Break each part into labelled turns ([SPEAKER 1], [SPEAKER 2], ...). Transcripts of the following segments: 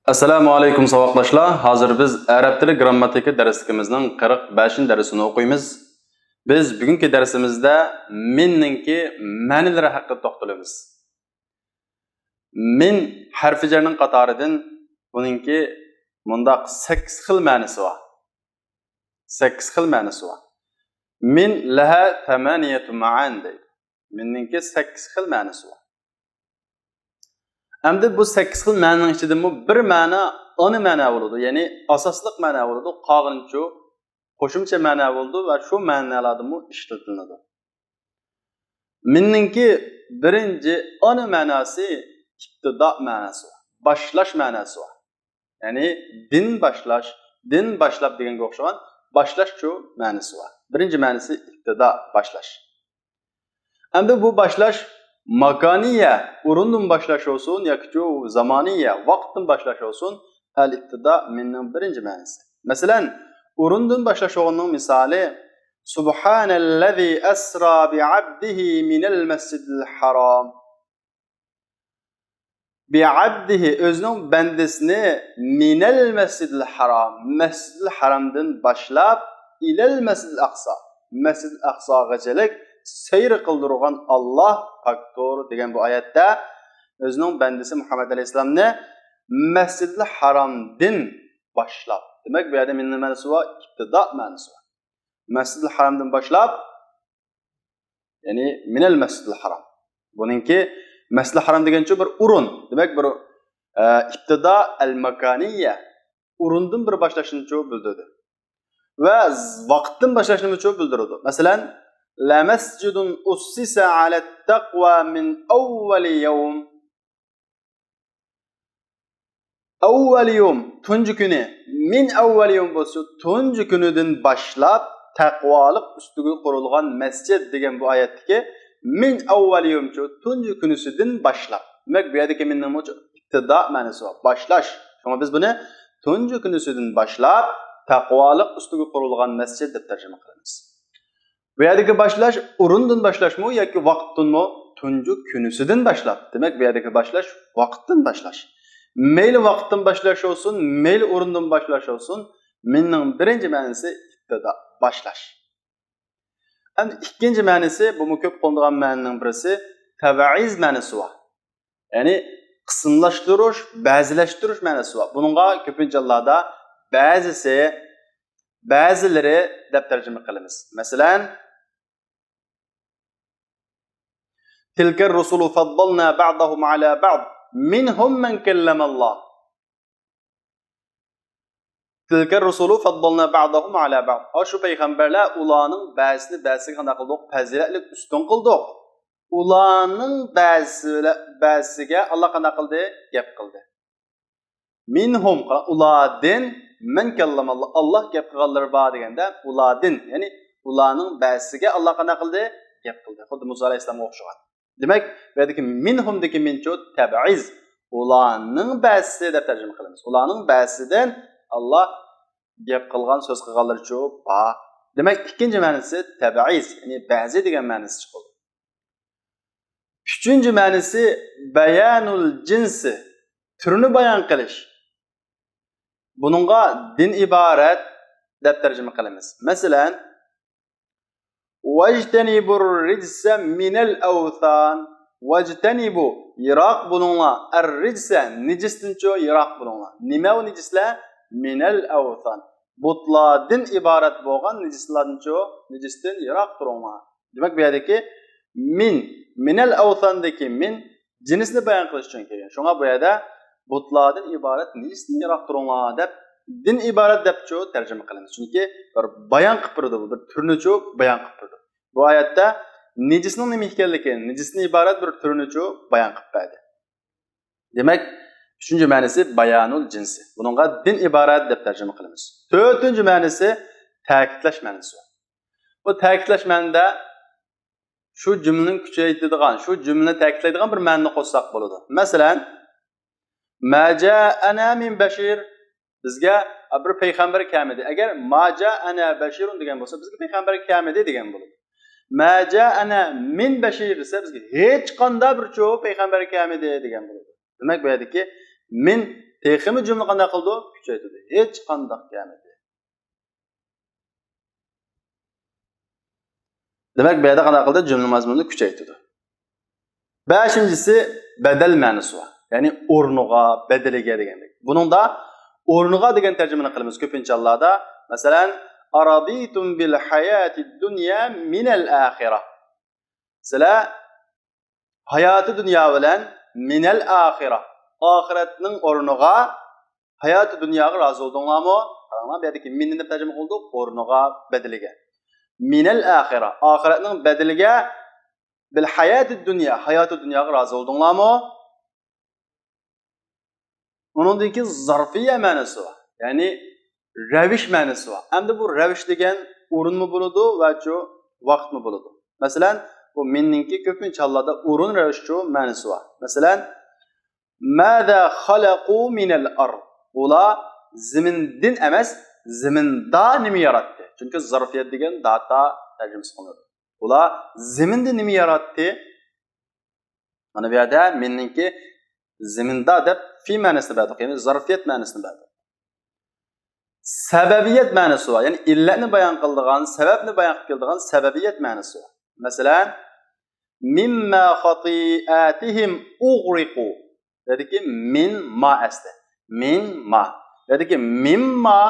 [SPEAKER 1] Assalomu alaykum savoqdoshlar. Hozir biz arab tili grammatika darsimizning 45-darsini o'qiymiz. Biz bugungi darsimizda minningki ma'nilari haqida to'xtalamiz. Min harfi jarning qatoridan buningki mundaq 8 xil ma'nosi bor. 8 xil ma'nosi bor. Min laha 8 ma'an deydi. Minningki 8 xil ma'nosi bor. Endi bu 8 xil ma'noning ichida bir ma'no ana ma'no bo'ladi, ya'ni asosliq ma'no bo'ladi, qolganchi qo'shimcha ma'no bo'ladi va shu ma'nolarda ishlatiladi. Minningki birinchi ana ma'nosi ibtido ma'nosi, boshlash ma'nosi. Ya'ni din boshlab deganga o'xshagan boshlash shu ma'nosi bor. Birinchi ma'nosi ibtido, boshlash. Endi bu boshlash makaniye, urundan başlaş olsun, yakıcı zamaniye, vaktin başlaş olsun, el-iktida minnin birinci manisi. Mesela, urundan başlaş olanın misali, Subhanellezi esra bi'abdihi minel mescidil haram. Bi'abdihi, özünün bendesini minel mescidil haram, mescidil haramdan başlap, ilel mescidil aqsa, mescidil aqsa gecelik, seyir kıldırılan Allah paktor degan bu ayette özünün bendisi Muhammed Aleyhisselam'ne Mescid-i Haram'dan başlap. Demek bu yerde minne manası var, iktida manası var. Mescid-i Haram'dan başlap, yani minel Mescid-i Haram. Bununki Mescid-i Haram degençe bir urun. Demek bir iktida el-makaniye. Urundan bir başlaşınca bildirdi. Ve vaktin başlaşınca bildirdi. Mesela, La mescidun ussisa ala taqwa min awwali yawm. Awwali yawm, tuncu günü. Min awwali yawm bolsa, tuncu günüden başlap taqvalık üstüge kurulgan mescid degan bu ayetdeki min awwali yawm şu tuncu günüsüden başlap. Demek bu yerdeki minnin iktida manası var. Başlaş. Şuna biz bunu tuncu günüsüden başlap taqvalık üstüge kurulgan mescid deb tercüme qilamiz. Bu yerdeki başlaş urundan başlaş mı yoki vaqtdan mı? Tuncu günüsüden başlap. Demek bu yerdeki başlaş vaqtdan başlaş. Meyli vaqtdan başlaş olsun, meyli urundan başlaş olsun. Minning birinci ma'nosi iktida, başlaş. Endi ikkinchi ma'nosi bu ko'p qo'llangan ma'noning birisi tabiiz ma'nosi bor. Ya'ni qismlashtirish, ba'zilashtirish ma'nosi bor. Buningga ko'pincha joylarda ba'zilari deb tarjima qilamiz. Masalan, تلك الرسل فضلنا بعضهم على بعض منهم من كلم الله. تلك الرسل فضلنا بعضهم على بعض. Şu peygamberler ulanın bazısını qanday qildik? Fazilatlik üstün qildik. Ulanın bazısıga Allah qanday qildi? Gap qildi. Minhum uladin men kallama Allah gap qilganlar bor deganda uladin, ya'ni ulanın bazısıga Allah qanday qildi? Gap qildi. Xuddi Musa alayhisalomga o'xshagan. Demek, buradaki minhumdaki minço tabiiz. Ulanın ba'zisi deb tarjima qilamiz. Ulanın ba'zisidan Allah gap qilgan, so'z qilganlar ko'p bor. Demek, ikkinchi ma'nosi tabiiz, ya'ni ba'zi degan ma'nosi chiqadi. Uchinchi ma'nosi bayanul jinsi, turini bayon qilish. Buningga din iborat deb tarjima qilamiz. Masalan, وَاجْتَنِبُوا الرِّجْسَ مِنَ الْأَوْثَانِ. وَاجْتَنِبُوا يِرَاق bulunla الرِّجْسَ nicistin çoğu yırak bulunla. Nime o nicisler? مِنَ الْأَوْثَانِ. Butlardan ibaret boğan nicislerin çoğu nicistin yırak bulunla. Demek bu yerdeki minel avthandaki min cinsini bayan kılış için kelgan. Şuna bu yerde butlardan ibaret nicistin yırak bulunla deb din ibaret deb çoğu tercüme qilamiz. Çünkü bir bayan qilib turdi, bir turni çoğu bayan qilib turdi. Bu ayette nicisinin nima ekanligini, nicisini ibaret bir turni çoğu bayan qilib berdi. Demek, üçüncü ma'nosi bayanul jinsi. Buningga din ibaret deb tercüme qilamiz. To'rtinchi ma'nosi ta'kidlash ma'nosi. Bu ta'kidlash ma'noda şu cümlenin kuchaytiradigan, şu cümleni ta'kidlaydigan bir ma'noni qo'shsak bo'ladi. Masalan, ma ja'ana min bashir, bizga bir payg'ambar kelmadi. Agar ma ja'ana bashirun degan bo'lsa, bizga payg'ambar kelmadi degan bo'ladi. Ma ja'ana min bashir desa, bizga hech qanday bir cho'q payg'ambar kelmadi degan bo'ladi. Demak, bu yerdagi min texmi cümle qanday qildi? Kuchaytirdi. Hech qanday kelmadi. Demak, bu yerda qanday qildi? Cümle mazmunini kuchaytirdi. 5-incisi bedel ma'nosi bor. Ya'ni o'rniga, bedeliga degandek. Buningda o'rniga degan tarjimani qilamiz ko'pincha allohda. Masalan, araditum bil hayati dunya min al akhirah. Sizlar hayoti dunyo bilan min al akhirah. Oxiratning o'rniga hayoti dunyoga rozi bo'ldinglarmi? Qaranglar, bu yerdagi minni deb tarjima qildik, o'rniga, bedeliga. Min al akhirah. Oxiratning bedeliga bil hayati dunya, hayoti dunyoga rozi bo'ldinglarmi? Uningdagi zarfiya ma'nosi bor. Ya'ni ravish ma'nosi bor. Endi bu ravish degan o'rinmi bo'ladi va shu vaqtmi bo'ladi. Masalan, bu minningki ko'pincha hollarda o'rin ravishchi ma'nosi bor. Masalan, mada khalaqu min al-ard. Ular zimindin emas, ziminda nima yaratdi? Chunki zarfiyat degan data tarjimasi qilinadi. Ular ziminda nima yaratdi? Mana bu yerda minningki ziminda deb fi ma'nosini berdik, ya'ni zarfiyat ma'nosini berdik. Sababiyat ma'nosi bor, ya'ni illatni bayon qiladigan, sababni bayon qilib keladigan sababiyat ma'nosi bor. Masalan, mimma khati'atihim ughriqu. Dediki min ma asli. Min ma. Dediki mimma.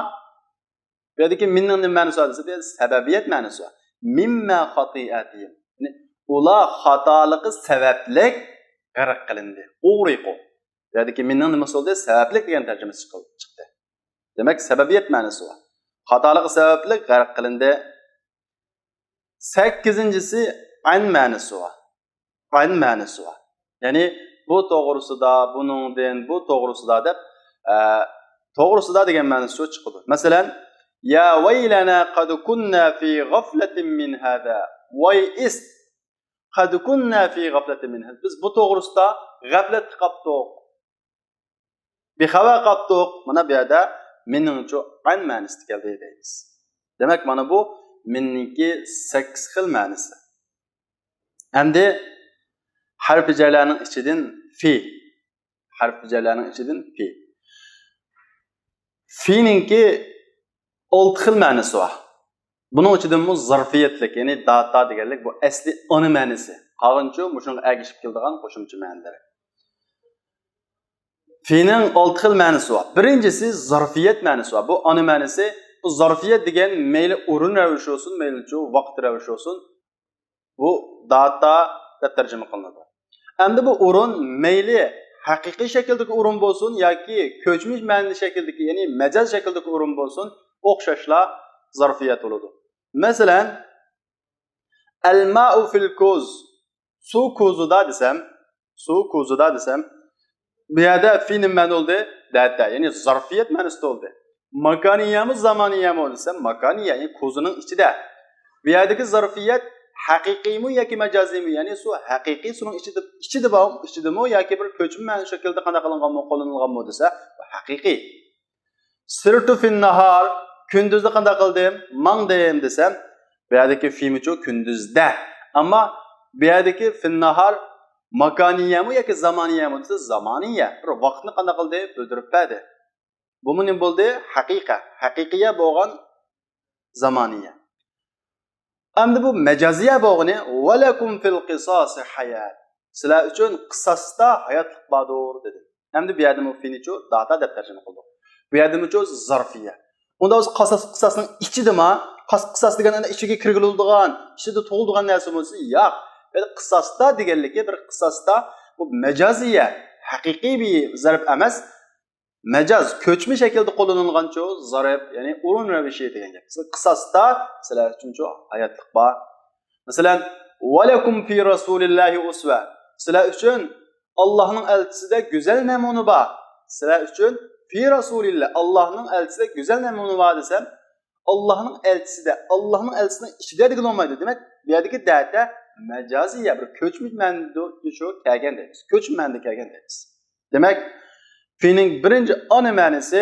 [SPEAKER 1] Dediki minning ma'nosi desa, sababiyat ma'nosi bor. Mimma khati'atihim. Ya'ni ular xatoligi sabablik g'arq qilindi. Ughriqu. Dediki minning nima bo'ldi? Sabablik degan tarjimasi chiqdi. Demak, sababiyat ma'nosi bor. Xatoligi sababli g'arq qilindi. 8-incisi an ma'nosi bor. An ma'nosi bor. Ya'ni bu to'g'risida, buningdan bu to'g'risida deb to'g'risida degan ma'nosi chiqadi. Masalan, ya waylana qad kunna fi ghaflatin min hada. Voy is qad kunna fi ghaflatin min hada. Biz bu to'g'risida g'aflat qilibdik. Bexabar qilibdik. Mana bu yerda meningcha an ma'nosi keldi deymiz. Demak, mana bu minniki 8 xil ma'nosi. Endi harf jarlarning ichidan fi. Harf jarlarning ichidan fi. Fi'ninki 6 xil ma'nosi bor. Buning ichidan bu zarfiyatlik, ya'ni data deganlik bu asli ona ma'nosi. Qolgancha shunga ergishib keladigan qo'shimcha ma'nolar. Fi'ning 6 xil ma'nosi bor. Birinchisi zarfiyat ma'nosi bor. Bu ona ma'nosi. Bu zarfiyat degan mayli o'rin ravishi bo'lsin, mayli vaqt ravishi bo'lsin, bu data deb tarjima qilinadi. Endi bu o'rin mayli haqiqiy shakldagi o'rin bo'lsin yoki ko'chmish ma'noli shakldagi, ya'ni majaz shakldagi o'rin bo'lsin, o'xshashlar zarfiyat bo'ladi. Masalan, al-ma'u fil ko'z. Suv ko'zida desam, bu yerda fi nima bo'ldi? Data, ya'ni zarfiyat ma'nosida bo'ldi. Makaniyami, zamoniyami desam, makaniya, ya'ni ko'zining ichida. Bu yerdagi zarfiyat haqiqiymi yoki majaziymi? Ya'ni su haqiqiy suvning ichidami yoki bir ko'chma ma'no shaklda qanday qilinganmi, qo'llanilganmi desa, bu haqiqiy. Sirtu fin nahar, kunduzda qanday qildim? Mangdim desam, bu yerdagi fi'micho kunduzda. Ammo bu yerdagi fin nahar makaniyami yoki zamoniyami desa, zamoniya. Bir vaqtni qanday qildi? Bildirib berdi. Bu nima bo'ldi? Haqiqa. Haqiqiya bo'lgan zamoniya. Endi bu majaziya bo'lgani valakum fil qisasi hayat. Sizlar uchun qisasda hayotlik bordir dedi. Endi bu yerda mufinicho data deb tarjima qildik. Bu yerda mucho zarfiya. Unda o'z qisasning ichidami? Qisas degan ichiga kirgiziladigan, ichida to'ldigan narsa bo'lsa, yo'q. Yani qisasda deganligi bir qisasda bu majaziya, haqiqiy bir zarb emas. Majaz ko'chma shaklda qo'llanilgancha zarb, ya'ni o'rin ravishi degan gap. Qisasda sizlar uchuncha hayotlik bor. Masalan, valakum fi rasulillahi usva. Sizlar uchun Allohning elchisida go'zal namuna bor. Sizlar uchun fi rasulillah, Allohning elchisida go'zal namuna bor desam, Allohning elchisining ichida degan olmaydi. Demak, bu yerdagi data majaziya bir ko'chma ma'noda shu kelgan deymiz. Ko'chma ma'noda kelgan deymiz. Demak, fi'ning birinchi ana ma'nosi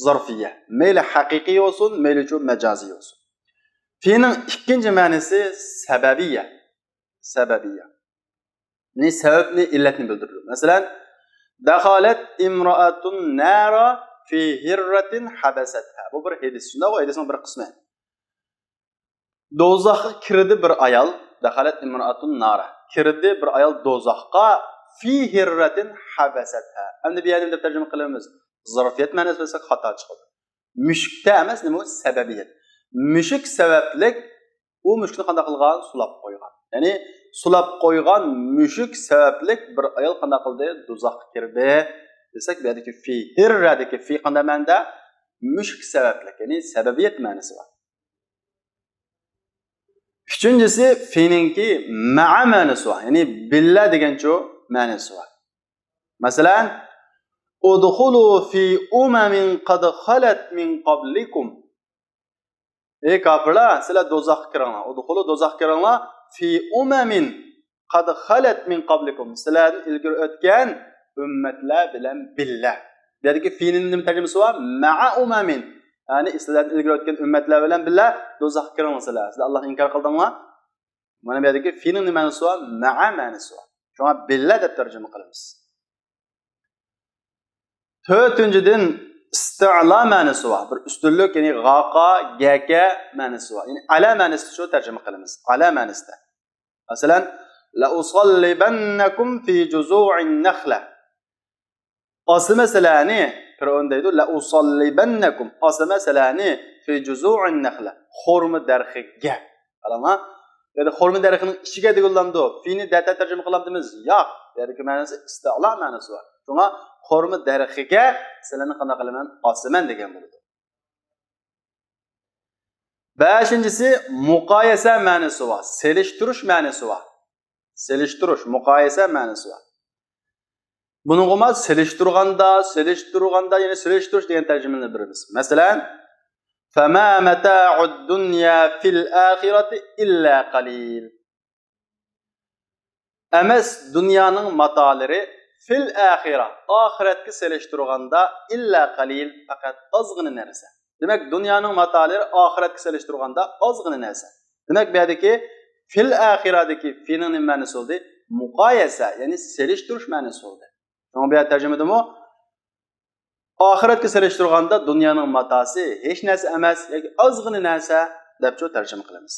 [SPEAKER 1] zarfiya. Mayli haqiqiy bo'lsin, mayli majaziy bo'lsin. Fi'ning ikkinchi ma'nosi sababiyya. Sababiyya. Ne sababni illatni bildiradi. Masalan, Dakhalet imra'atun nara fi hirratin habasatha. Bu bir hadis. Shunda o hadisning bir qismi. Do'zaxga kirdi bir ayol. Dakhalet imra'atun nara. Kirdi bir ayol do'zaxga fi hirratin habasatha. Endi bu yerda deb tarjima qilamiz. Zarfiyat ma'nosi bo'lsa xato chiqadi. Mushukda emas, nima u sababiyat. Mushuk sabablik u mushukni qanday qilgan? Sulab qo'ygan. Ya'ni sulab qo'ygan mushuk sabablik bir ayol qanday qildi? Do'zaxga kirdi. Desak, bu yerdagi fi hirradagi fi qanday ma'noda? Mushuk sabablik, ya'ni sababiyat ma'nosi bor. Üçüncüsü fi'ninki ma'a ma'nosi bor. Ya'ni billa degancha ma'nosi bor. Masalan, udkhulu fi umamin qad khalat min qablikum. Ey kafirlar, sizlar do'zaxga kiringlar. Udkhulu do'zaxga kiringlar fi umamin qad khalat min qablikum. Sizlardan ilgari o'tgan ummatlar bilan billah. Bu yerdagi fi'ning nima tarjimasi bor? Ma'a umamin. Ya'ni sizlardan ilgari o'tgan ummatlar bilan billah do'zaxga kiringlar sizlar. Sizlar Alloh inkor qildinglar. Mana bu yerdagi fi'ning nima ma'nosi bor? Ma'a ma'nosi bor. Shunga billah deb tarjima qilamiz. To'rtinchidan isti'la ma'nosi bor. Bir ustunlik, ya'ni g'aqa, gaka ma'nosi bor. Ya'ni ala ma'nosida shu tarjima qilamiz. Ala ma'nosida. Masalan, la usallibannakum fi juzu'in nakhla. Asma salani Qur'on deydi, la usallibannakum asma salani fi juzu'in nakhla. Xurma darxiga. Qarama, yani xurma darxining ichiga deganlamdi. Fini data tarjima qilamdimiz? Yo'q. Ya'ni ma'nosi isti'la ma'nosi bor. Shunga xurma darxiga sizlarni qanday qilaman? Osman degan bo'ladi. Beshinchisi muqayasa ma'nosi bor. Selishtirish ma'nosi bor. Selishtirish, muqayasa ma'nosi bor. Buningga selishtirganda, ya'ni selishtirish degan tarjimani beramiz. Masalan, fama mata'ud dunya fil akhirati illa qalil. Emas dunyoning matolari fil axira, oxiratga selishtirganda illa qalil, faqat ozgina narsa. Demak, dunyoning matolari oxiratga selishtirganda ozgina narsa. Demak, bu yerdagi fil axiradagi fi'ning ma'nosi bo'ldi? Muqayasa, ya'ni selishtirish ma'nosi bo'ldi. Shunga bu yerda tarjimadimi? Oxiratga selishtirganda dunyoning matosi hech narsa emas, yoki ozgina narsa deb tarjima qilamiz.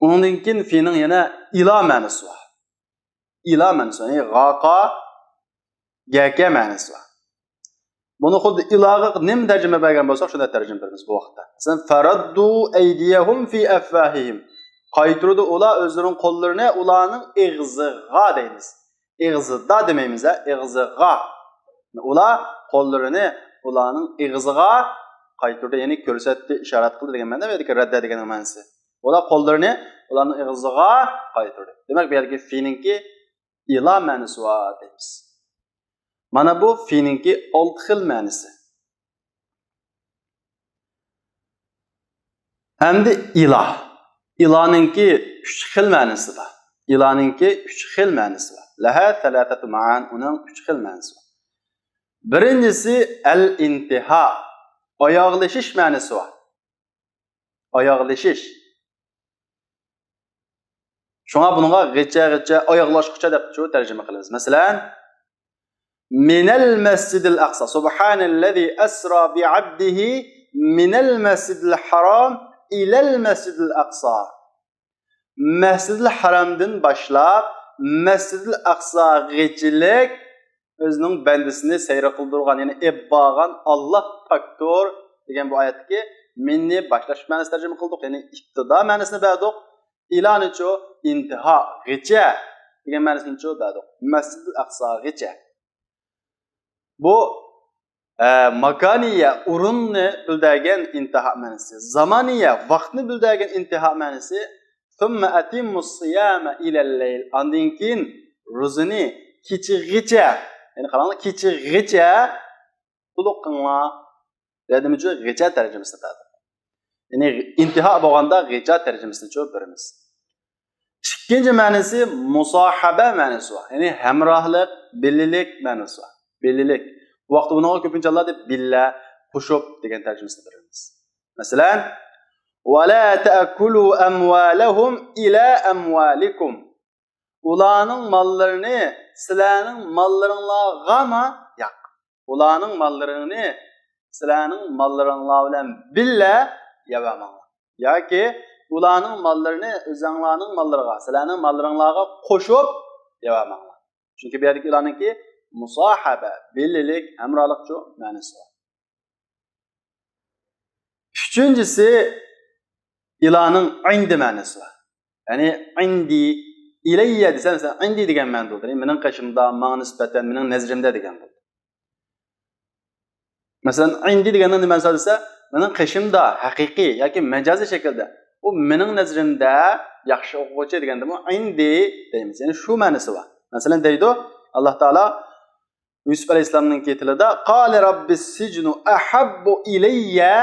[SPEAKER 1] Undan keyin fi'ning yana ila ma'nosi bor. Ila ma'nosi, ya'ni g'aqa, gaka ma'nosi bor. Buni xuddi ilaga nima tarjima bergan bo'lsak, shunday tarjima qilamiz bu vaqtda. Masalan, faraddu aydiyahum fi afwahihim. Qaytirdi ular o'zlarining qo'llarini ularning ig'ziga deymiz. Ig'zida demaymiz, ig'ziga. Ular qo'llarini ularning ig'ziga qaytirdi, ya'ni ko'rsatdi, ishorat qildi degan ma'noda, yoki radda degan ma'nosi. Ular qo'llarini ularning ig'ziga qaytirdi. Demak, bu yerga fi'ninki ila ma'nosi bor deymiz. Mana bu fi'ninki 6 xil ma'nosi. Endi ila. Ilaninki 3 xil ma'nosi bor. Ilaninki 3 xil ma'nosi bor. Laha thalathatu ma'an, uning 3 xil ma'nosi bor. Birinchisi al-intiha. Oyoqlashish ma'nosi bor. Oyoqlashish. Shunga bunga g'icha oyoqlashqucha deb tarjima qilamiz. Masalan, minal masjidil aqsa, subhanallazi asra bi'abdihi minal masjidil haram ilal masjidil aqsa. Masjidil haramdan boshlab masjidil aqsagachilik o'zining bandasini sayr qildirgan, ya'ni ebbagan Alloh takdir degan bu oyatga minni boshlash ma'nosida tarjima qildik, ya'ni ibtido ma'nosini berdik. İlaniço intiha g'icha degan ma'nosini berdik. Masjidil aqsagacha. Bu makaniya o'rinni bildirgan intiha ma'nosi, zamaniya vaqtni bildirgan intiha ma'nosi. Thumma atimmus siyama ilal layl. Undan keyin ro'zani kechgacha, ya'ni qaranglar, kechgacha to'liq qilinglar. Dedimchi g'icha tarjimasini berdik. Ya'ni intiha bo'lganda g'icha tarjimasini beramiz. Ikkinchi ma'nosi musahaba ma'nosi bor. Ya'ni hamrohlik, billilik ma'nosi bor. Billilik. Bu vaqtda buni ko'pincha Alloh deb billa, qo'shib degan tarjimasini beramiz. Masalan, va la ta'kulu amwalahum ila amwalikum. ularning mollarini sizlarning mollaringlargami yo'q. Ularning mollarini sizlarning mollaringlar bilan billa yeyamanglar. Yoki ularning mollarini o'zinglarning mollariga, sizlarning mollaringlarga qo'shib yeyamanglar. Chunki bu yerdagi ularningki musahaba, billilik, hamrohlikchi ma'nosi bor. Üçüncüsü ilanın indi ma'nosi bor. Ya'ni indi ilayya desa, mesela indi degan ma'no bo'ladi. Mening qashimda, menga nisbatan, mening nazrimda degan bo'ladi. Masalan, indi deganning nima ma'nosi desa, mening qashimda haqiqiy yoki majoziy shaklda, u mening nazrimda yaxshi o'quvchi deganda bu indi deymiz. Ya'ni shu ma'nosi bor. Masalan deydi Alloh taolo Yusuf alayhisolamning tilida qala rabbis sijnu ahabbu ilayya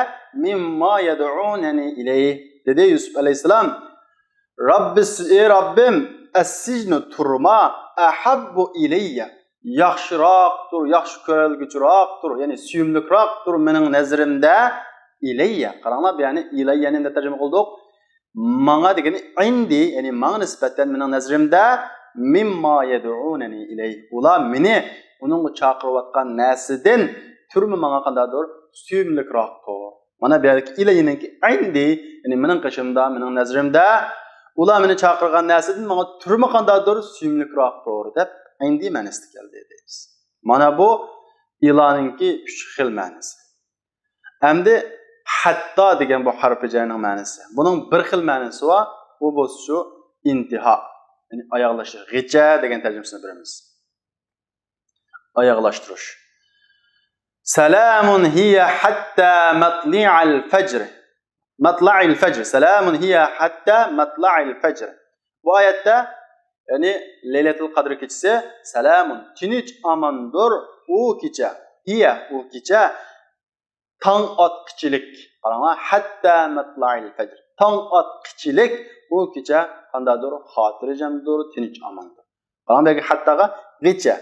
[SPEAKER 1] mimma yad'unani ilayh. Dedi Yusuf alayhisolam, Rabbim as-sijnu turma ahabbu ilayya. Yaxshiroqdir, yaxshi ko'rilguchiroqdir, ya'ni suyumlikroqdir mening nazrimda ilayya. Qaranglar, ya'ni ilayya ni tarjima qildik. Menga degani indi, ya'ni menga nisbatan mening nazrimda mimma yad'unani ilayh. Ular meni uning chaqirayotgan narsadan turmi menga qandaydir suyumlikroqdir. Mana bu yerda ilayninki indi, ya'ni mening qishimda, mening nazrimda ular meni chaqirgan narsadan menga turmi qandaydir suyumlikroqdir deb indi ma'nosida keldi deymiz. Mana bu ilaninki 3 xil ma'nosi. Endi hatta degan bu harf jarning ma'nosi. Buning bir xil ma'nosi bor, bu bo'lsa shu intiho. Ya'ni oyoqlashtirish, g'icha degan tarjimasini beramiz. Oyoqlashtirish. Salamun hiya hatta matli'al fajr. Matla'il fajr. Salamun hiya hatta matla'il fajr. Bu oyatda ya'ni Laylatul Qadr kechasi salamun tinch amandur u kecha. Hiya u kecha tong otqichilik. Qaranglar, hatta matla'il fajr. Tong otqichilik u kecha qandaydir xotirjamdir, tinch amandir. Qaranglar, hattaga g'icha.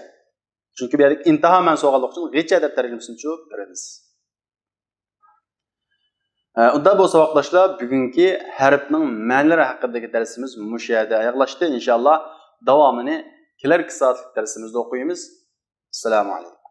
[SPEAKER 1] Chunki bu yerda intiho mansuqalik uchun g'icha deb tarjimasini tushunib beramiz. Unda bu saboqdoshlar bugungi harfning ma'nolari haqidagi darsimiz mush yerda oyoqlashdi. Inshaalloh davomini kelarki soatlik darsimizda o'qiymiz. Assalomu alaykum.